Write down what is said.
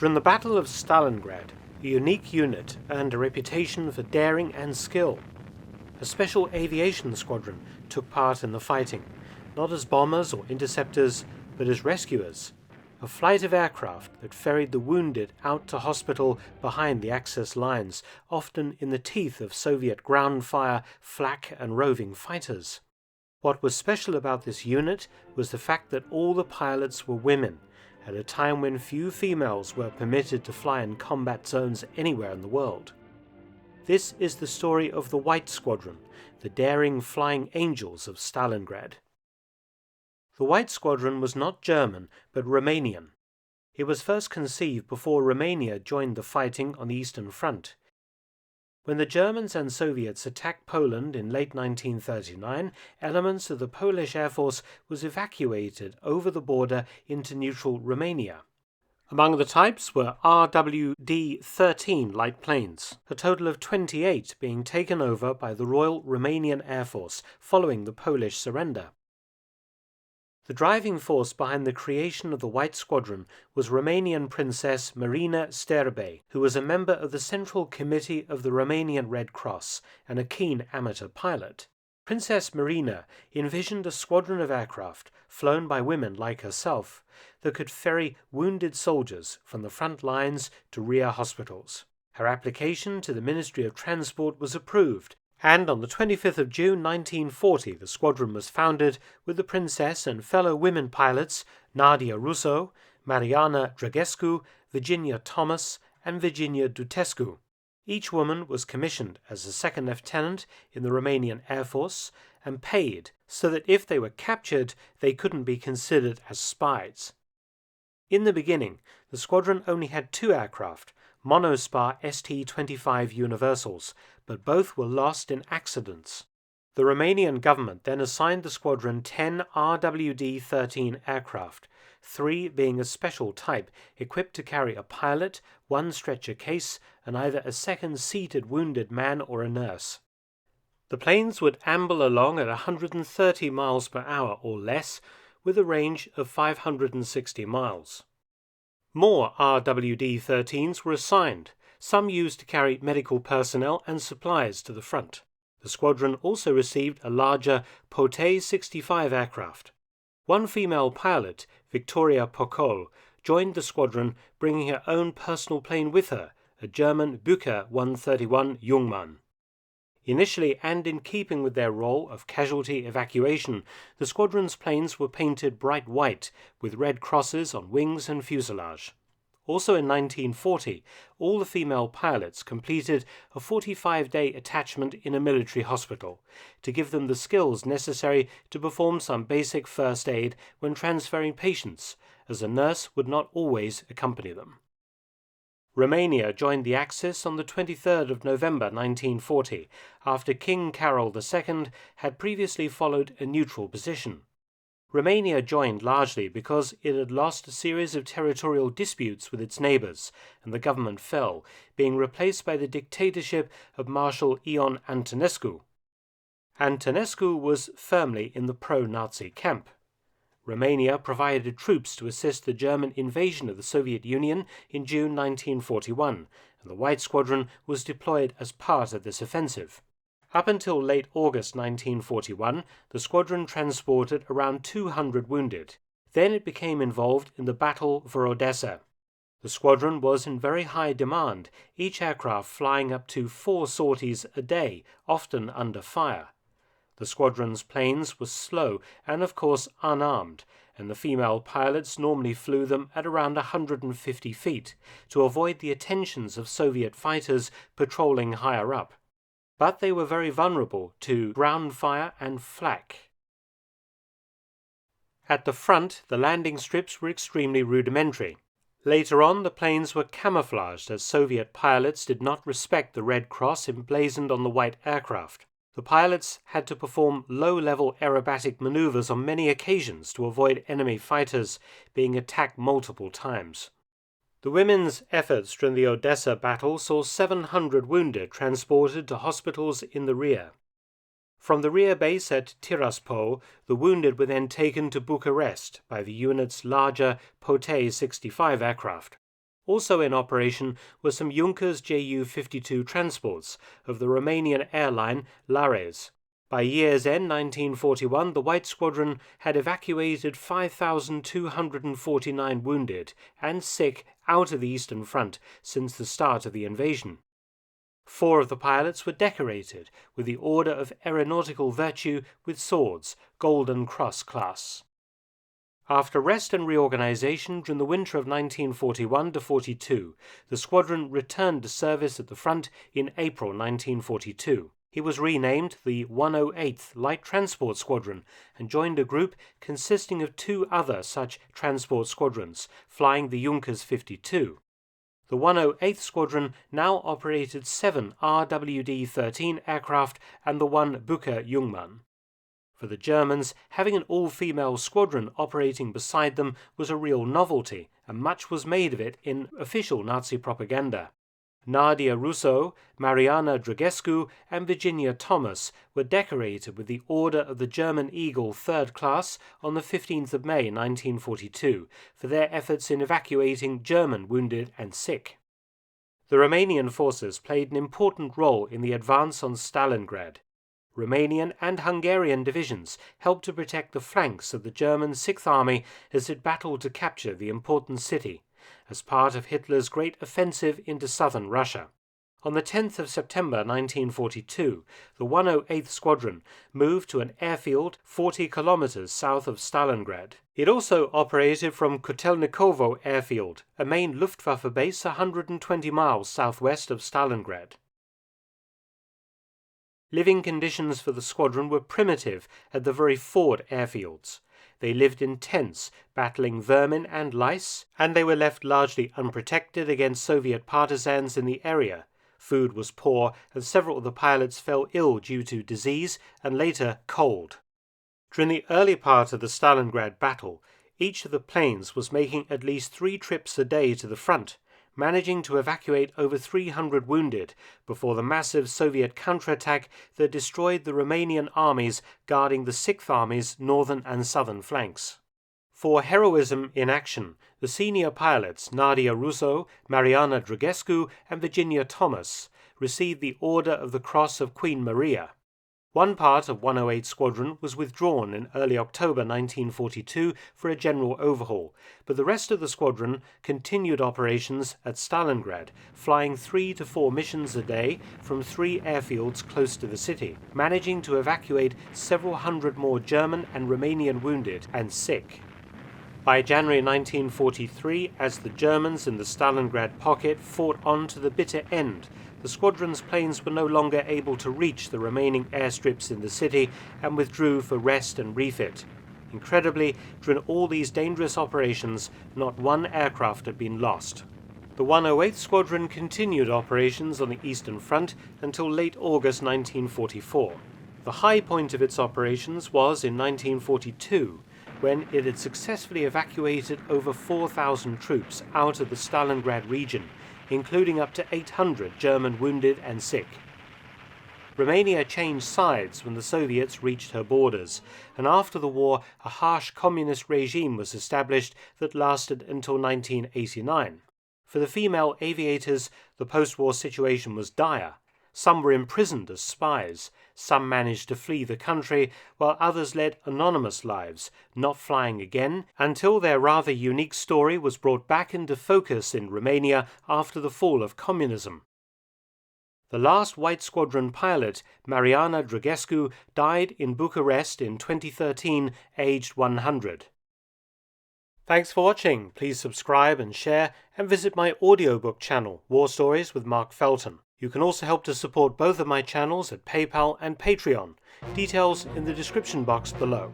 During the Battle of Stalingrad, a unique unit earned a reputation for daring and skill. A special aviation squadron took part in the fighting, not as bombers or interceptors, but as rescuers, a flight of aircraft that ferried the wounded out to hospital behind the Axis lines, often in the teeth of Soviet ground fire, flak and roving fighters. What was special about this unit was the fact that all the pilots were women, at a time when few females were permitted to fly in combat zones anywhere in the world. This is the story of the White Squadron, the daring flying angels of Stalingrad. The White Squadron was not German, but Romanian. It was first conceived before Romania joined the fighting on the Eastern Front. When the Germans and Soviets attacked Poland in late 1939, elements of the Polish Air Force was evacuated over the border into neutral Romania. Among the types were RWD-13 light planes, a total of 28 being taken over by the Royal Romanian Air Force following the Polish surrender. The driving force behind the creation of the White Squadron was Romanian Princess Marina Sterbe, who was a member of the Central Committee of the Romanian Red Cross and a keen amateur pilot. Princess Marina envisioned a squadron of aircraft, flown by women like herself, that could ferry wounded soldiers from the front lines to rear hospitals. Her application to the Ministry of Transport was approved, and on the 25th of June 1940 the squadron was founded with the princess and fellow women pilots Nadia Russo, Mariana Dragescu, Virginia Thomas, and Virginia Dutescu. Each woman was commissioned as a second lieutenant in the Romanian Air Force and paid so that if they were captured they couldn't be considered as spies. In the beginning, the squadron only had 2 aircraft, monospar ST-25 Universals, but both were lost in accidents. The Romanian government then assigned the squadron 10 RWD-13 aircraft, 3 being a special type equipped to carry a pilot, 1 stretcher case, and either a second seated wounded man or a nurse. The planes would amble along at 130 miles per hour or less, with a range of 560 miles. More RWD-13s were assigned, some used to carry medical personnel and supplies to the front. The squadron also received a larger Pote 65 aircraft. 1 female pilot, Victoria Pocol, joined the squadron, bringing her own personal plane with her, a German Bücher 131 Jungmann. Initially, and in keeping with their role of casualty evacuation, the squadron's planes were painted bright white, with red crosses on wings and fuselage. Also in 1940, all the female pilots completed a 45-day attachment in a military hospital to give them the skills necessary to perform some basic first aid when transferring patients, as a nurse would not always accompany them. Romania joined the Axis on the 23rd of November 1940, after King Carol II had previously followed a neutral position. Romania joined largely because it had lost a series of territorial disputes with its neighbours, and the government fell, being replaced by the dictatorship of Marshal Ion Antonescu. Antonescu was firmly in the pro-Nazi camp. Romania provided troops to assist the German invasion of the Soviet Union in June 1941, and the White Squadron was deployed as part of this offensive. Up until late August 1941, the squadron transported around 200 wounded. Then it became involved in the battle for Odessa. The squadron was in very high demand, each aircraft flying up to 4 sorties a day, often under fire. The squadron's planes were slow and, of course, unarmed, and the female pilots normally flew them at around 150 feet to avoid the attentions of Soviet fighters patrolling higher up. But they were very vulnerable to ground fire and flak. At the front, the landing strips were extremely rudimentary. Later on, the planes were camouflaged as Soviet pilots did not respect the Red Cross emblazoned on the white aircraft. The pilots had to perform low-level aerobatic maneuvers on many occasions to avoid enemy fighters being attacked multiple times. The women's efforts during the Odessa battle saw 700 wounded transported to hospitals in the rear. From the rear base at Tiraspol, the wounded were then taken to Bucharest by the unit's larger Pote 65 aircraft. Also in operation were some Junkers Ju-52 transports of the Romanian airline Lares. By year's end 1941, the White Squadron had evacuated 5,249 wounded and sick out of the Eastern Front since the start of the invasion. 4 of the pilots were decorated with the Order of Aeronautical Virtue with swords, Golden Cross class. After rest and reorganization during the winter of 1941-42, the squadron returned to service at the front in April 1942. He was renamed the 108th Light Transport Squadron and joined a group consisting of 2 other such transport squadrons, flying the Junkers 52. The 108th Squadron now operated 7 RWD-13 aircraft and the 1 Bucher Jungmann. For the Germans, having an all-female squadron operating beside them was a real novelty, and much was made of it in official Nazi propaganda. Nadia Russo, Mariana Drăgescu, and Virginia Thomas were decorated with the Order of the German Eagle 3rd Class on the 15th of May 1942 for their efforts in evacuating German wounded and sick. The Romanian forces played an important role in the advance on Stalingrad. Romanian and Hungarian divisions helped to protect the flanks of the German 6th Army as it battled to capture the important city, as part of Hitler's great offensive into southern Russia. On the 10th of September 1942, the 108th Squadron moved to an airfield 40 kilometers south of Stalingrad. It also operated from Kotelnikovo airfield, a main Luftwaffe base 120 miles southwest of Stalingrad. Living conditions for the squadron were primitive at the very forward airfields. They lived in tents, battling vermin and lice, and they were left largely unprotected against Soviet partisans in the area. Food was poor, and several of the pilots fell ill due to disease and later cold. During the early part of the Stalingrad battle, each of the planes was making at least 3 trips a day to the front, managing to evacuate over 300 wounded before the massive Soviet counterattack that destroyed the Romanian armies guarding the 6th Army's northern and southern flanks. For heroism in action, the senior pilots Nadia Russo, Mariana Drăgescu, and Virginia Thomas received the Order of the Cross of Queen Maria. One part of 108 Squadron was withdrawn in early October 1942 for a general overhaul, but the rest of the squadron continued operations at Stalingrad, flying 3 to 4 missions a day from 3 airfields close to the city, managing to evacuate several hundred more German and Romanian wounded and sick. By January 1943, as the Germans in the Stalingrad pocket fought on to the bitter end, the squadron's planes were no longer able to reach the remaining airstrips in the city and withdrew for rest and refit. Incredibly, during all these dangerous operations, not one aircraft had been lost. The 108th Squadron continued operations on the Eastern Front until late August 1944. The high point of its operations was in 1942, when it had successfully evacuated over 4,000 troops out of the Stalingrad region, including up to 800 German wounded and sick. Romania changed sides when the Soviets reached her borders, and after the war a harsh communist regime was established that lasted until 1989. For the female aviators, the post-war situation was dire. Some were imprisoned as spies, some managed to flee the country, while others led anonymous lives, not flying again until their rather unique story was brought back into focus in Romania after the fall of communism. The last White Squadron pilot, Mariana Drăgescu, died in Bucharest in 2013, aged 100. Thanks for watching. Please subscribe and share, and visit my audiobook channel, War Stories with Mark Felton. You can also help to support both of my channels at PayPal and Patreon. Details in the description box below.